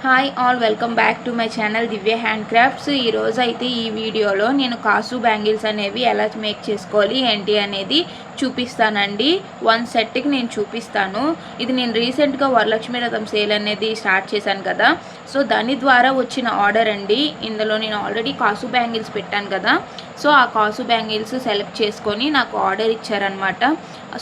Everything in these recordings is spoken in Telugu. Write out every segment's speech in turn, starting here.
Hi all, welcome back to my channel Divya hand crafts. ఈరోజు అయితే ఈ వీడియోలో నేను కాసు బ్యాంగిల్స్ అనేవి ఎలా మేక్ చేసుకోవాలి ఏంటి అనేది చూపిస్తానండి. వన్ సెట్కి నేను చూపిస్తాను. ఇది నేను రీసెంట్గా వరలక్ష్మి రథం సేల్ అనేది స్టార్ట్ చేశాను కదా, సో దాని ద్వారా వచ్చిన ఆర్డర్ అండి. ఇందులో నేను ఆల్రెడీ కాసు బ్యాంగిల్స్ పెట్టాను కదా, సో ఆ కాసు బ్యాంగిల్స్ సెలెక్ట్ చేసుకొని నాకు ఆర్డర్ ఇచ్చారనమాట.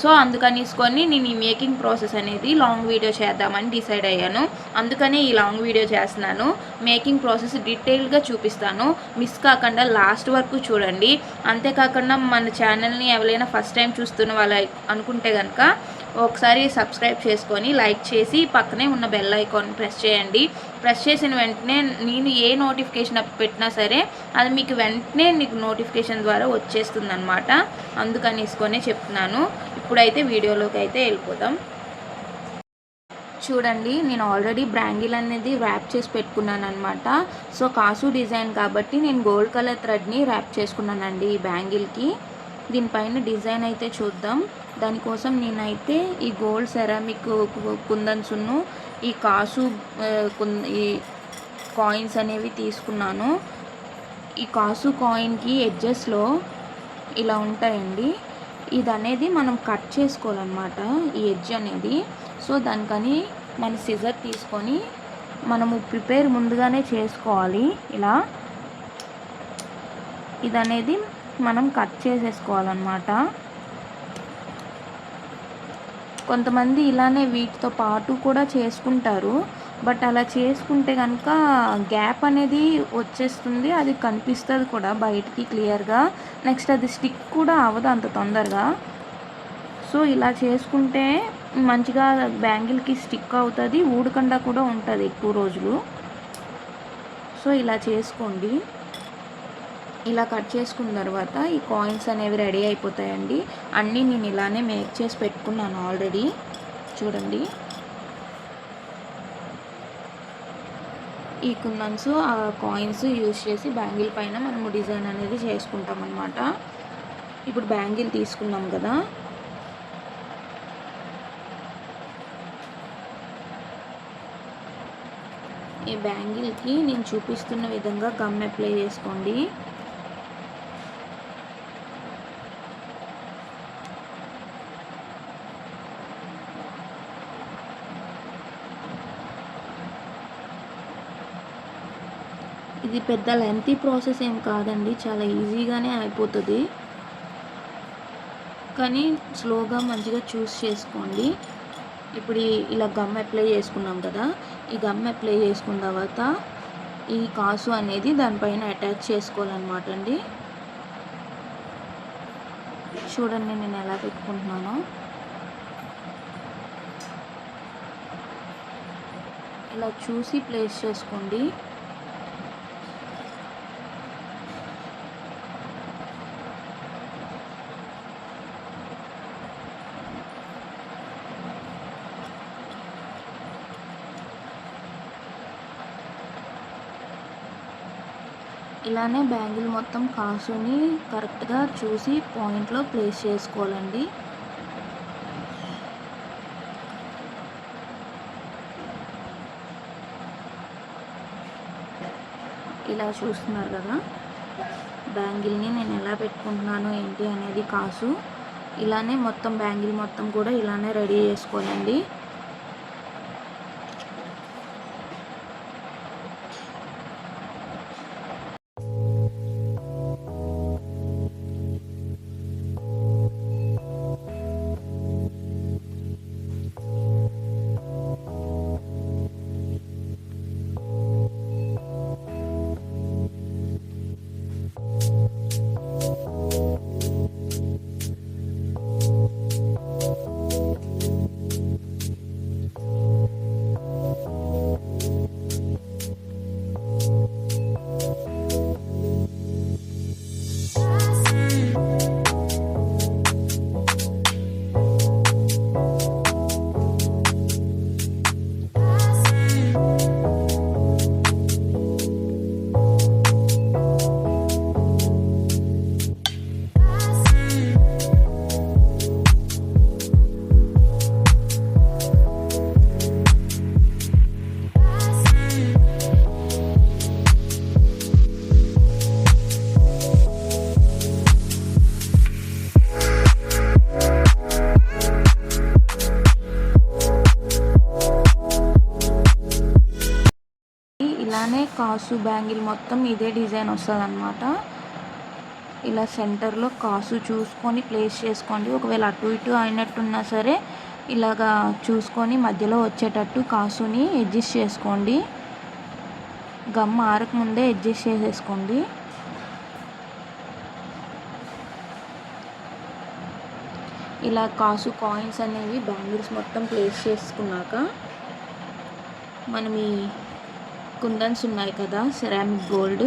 సో అందుకనిసుకొని నేను ఈ మేకింగ్ ప్రాసెస్ అనేది లాంగ్ వీడియో చేద్దామని డిసైడ్ అయ్యాను. అందుకనే ఈ లాంగ్ వీడియో చేస్తున్నాను. మేకింగ్ ప్రాసెస్ డీటెయిల్గా చూపిస్తాను, మిస్ కాకుండా లాస్ట్ వరకు చూడండి. అంతేకాకుండా మన ఛానల్ని ఎవరైనా ఫస్ట్ టైం చూస్తున్న వాళ్ళు అనుకుంటే కనుక ఒకసారి సబ్స్క్రైబ్ చేసుకొని లైక్ చేసి పక్కనే ఉన్న బెల్ ఐకాన్ ప్రెస్ చేయండి. ప్రెస్ చేసిన వెంటనే నేను ఏ నోటిఫికేషన్ పెట్టినా సరే అది మీకు వెంటనే నోటిఫికేషన్ ద్వారా వచ్చేస్తుంది అనమాట. అందుకనిసుకొని చెప్తున్నాను. ఇప్పుడైతే వీడియోలోకి అయితే వెళ్ళిపోదాం. చూడండి, నేను ఆల్రెడీ బ్యాంగిల్ అనేది ర్యాప్ చేసి పెట్టుకున్నాను అనమాట. సో కాసు డిజైన్ కాబట్టి నేను గోల్డ్ కలర్ థ్రెడ్ని ర్యాప్ చేసుకున్నానండి ఈ బ్యాంగిల్కి. దీనిపైన డిజైన్ అయితే చూద్దాం. దానికోసం నేనైతే ఈ గోల్డ్ సెరామిక్ కుందన్సును ఈ కాసు ఈ కాయిన్స్ అనేవి తీసుకున్నాను. ఈ కాసు కాయిన్కి ఎడ్జెస్లో ఇలా ఉంటాయండి. ఇది అనేది మనం కట్ చేసుకోవాలన్నమాట, ఈ ఎడ్జ్ అనేది. సో దానికని మన సిజర్ తీసుకొని మనము ప్రిపేర్ ముందుగానే చేసుకోవాలి. ఇలా ఇది అనేది మనం కట్ చేసేసుకోవాలన్నమాట. కొంతమంది ఇలానే వీటితో పాటు కూడా చేసుకుంటారు, బట్ అలా చేసుకుంటే కనుక గ్యాప్ అనేది వచ్చేస్తుంది, అది కనిపిస్తుంది కూడా బయటికి క్లియర్గా. నెక్స్ట్ అది స్టిక్ కూడా అవ్వదు అంత తొందరగా. సో ఇలా చేసుకుంటే మంచిగా బ్యాంగిల్కి స్టిక్ అవుతుంది, ఊడకుండా కూడా ఉంటుంది ఎక్కువ రోజులు. సో ఇలా చేసుకోండి. ఇలా కట్ చేసుకున్న తర్వాత ఈ కాయిన్స్ అనేవి రెడీ అయిపోతాయండి. అన్నీ నేను ఇలానే మేక్ చేసి పెట్టుకున్నాను ఆల్రెడీ. చూడండి, ఈ కుందన్స్ ఆ కాయిన్స్ యూజ్ చేసి బ్యాంగిల్ పైన మనము డిజైన్ అనేది చేసుకుంటాం అన్నమాట. ఇప్పుడు బ్యాంగిల్ తీసుకున్నాం కదా, ఈ బ్యాంగిల్కి నేను చూపిస్తున్న విధంగా గమ్ అప్లై చేసుకోండి. ఇది పెద్ద లెంతీ ప్రాసెస్ ఏం కాదండి, చాలా ఈజీగానే అయిపోతుంది. కానీ స్లోగా మంచిగా చూస్ చేసుకోండి. ఇప్పుడు ఇలా గమ్ అప్లై చేసుకున్నాం కదా, ఈ గమ్ అప్లై చేసుకున్న తర్వాత ఈ కాసు అనేది దానిపైన అటాచ్ చేసుకోవాలన్నమాట అండి. చూడండి నేను ఎలా పెట్టుకుంటున్నానో. ఇలా చూసి ప్లేస్ చేసుకోండి. ఇలానే బ్యాంగిల్ మొత్తం కాసుని కరెక్ట్గా చూసి పాయింట్లో ప్లేస్ చేసుకోవాలండి. ఇలా చూస్తున్నారు కదా బ్యాంగిల్ని నేను ఎలా పెట్టుకుంటున్నాను ఏంటి అనేది. కాసు ఇలానే మొత్తం బ్యాంగిల్ మొత్తం కూడా ఇలానే రెడీ చేసుకోవాలండి. ఇలానే కాసు బ్యాంగిల్ మొత్తం ఇదే డిజైన్ వస్తుంది అనమాట. ఇలా సెంటర్లో కాసు చూసుకొని ప్లేస్ చేసుకోండి. ఒకవేళ అటు ఇటు అయినట్టున్నా సరే ఇలాగా చూసుకొని మధ్యలో వచ్చేటట్టు కాసుని అడ్జస్ట్ చేసుకోండి. గమ్ ఆరక ముందే అడ్జస్ట్ చేసేసుకోండి. ఇలా కాసు కాయిన్స్ అనేవి బ్యాంగిల్స్ మొత్తం ప్లేస్ చేసుకున్నాక మనం ఈ కుందన్స్ ఉన్నాయి కదా సెరామిక్ గోల్డ్,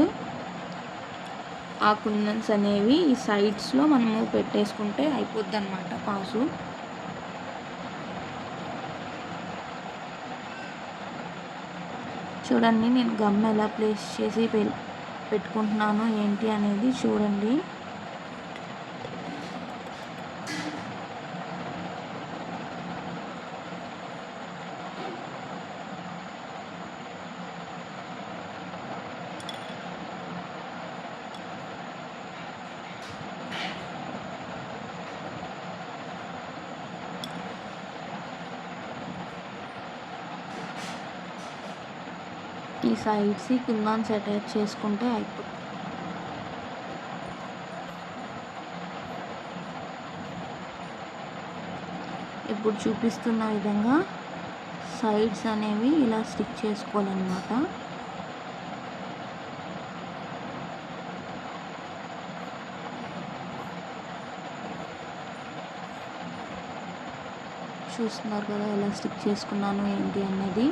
ఆ కుందన్స్ అనేవి ఈ సైడ్స్లో మనము పెట్టేసుకుంటే అయిపోద్ది అన్నమాట కాసు. చూడండి నేను గమ్ ఎలా ప్లేస్ చేసి పెట్టుకుంటున్నాను ఏంటి అనేది చూడండి. ఈ సైడ్స్ కుందన్స్ అటాచ్ చేసుకుంటే అయిపోతుంది. ఇప్పుడు చూపిస్తున్న విధంగా సైడ్స్ అనేవి ఇలా స్టిక్ చేసుకోవాలన్నమాట. చూస్తున్నారు కదా ఎలా స్టిక్ చేసుకున్నాను ఏంటి అనేది.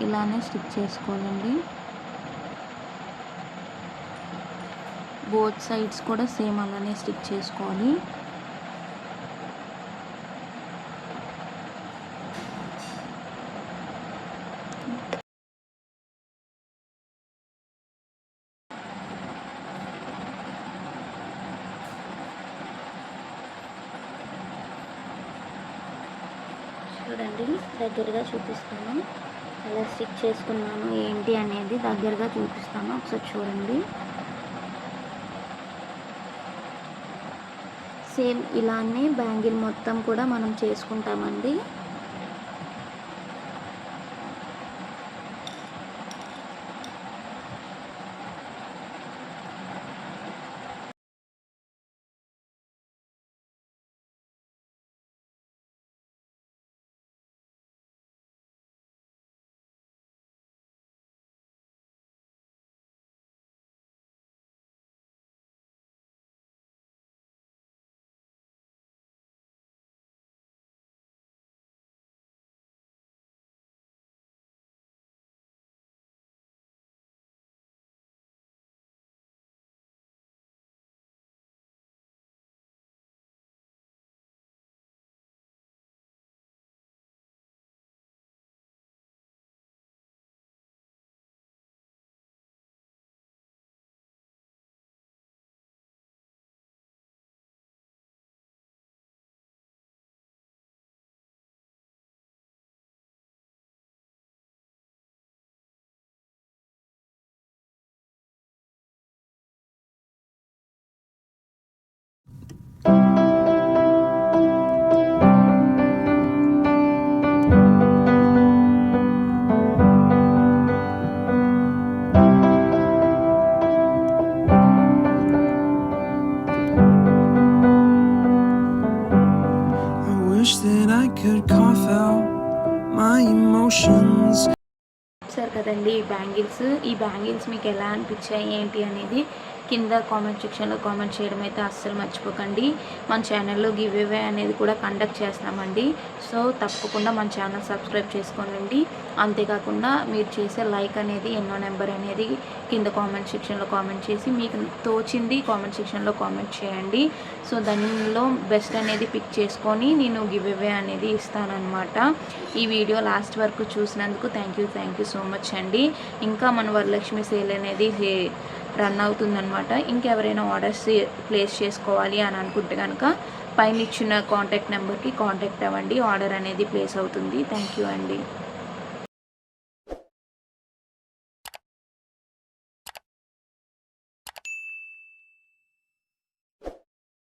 ఇలానే స్టిక్ చేసుకోవాలండి. బోత్ సైడ్స్ కూడా సేమ్ అలానే స్టిక్ చేసుకోవాలి. చూడండి దగ్గరగా చూపిస్తాను ఎలా స్టిక్ చేసుకున్నాను ఏంటి అనేది దగ్గరగా చూపిస్తాను, ఒకసారి చూడండి. సేమ్ ఇలానే బ్యాంగిల్ మొత్తం కూడా మనం చేసుకుంటామండి. could cough out my emotions. సరే కదండి ఈ బ్యాంగిల్స్ మీకు ఎలా అనిపించాయి ఏంటి అనేది కింద కామెంట్ సెక్షన్లో కామెంట్ చేయడం అయితే అస్సలు మర్చిపోకండి. మన ఛానల్లో గివ్ అవే అనేది కూడా కండక్ట్ చేస్తామండి. సో తప్పకుండా మన ఛానల్ సబ్స్క్రైబ్ చేసుకోండి. అంతేకాకుండా మీరు చేసే లైక్ అనేది ఎన్నో నెంబర్ అనేది కింద కామెంట్ సెక్షన్లో కామెంట్ చేసి మీకు తోచింది కామెంట్ సెక్షన్లో కామెంట్ చేయండి. సో దానిలో బెస్ట్ అనేది పిక్ చేసుకొని నేను గివ్ అవే అనేది ఇస్తానన్నమాట. ఈ వీడియో లాస్ట్ వరకు చూసినందుకు థ్యాంక్ యూ సో మచ్ అండి. ఇంకా మన వరలక్ష్మి సేల్ అనేది రన్ అవుతుందన్నమాట. ఇంకెవరైనా ఆర్డర్స్ ప్లేస్ చేసుకోవాలి అని అనుకుంటే కనుక పైన ఇచ్చిన కాంటాక్ట్ నెంబర్కి కాంటాక్ట్ అవ్వండి. ఆర్డర్ అనేది ప్లేస్ అవుతుంది. థ్యాంక్ యూ అండి.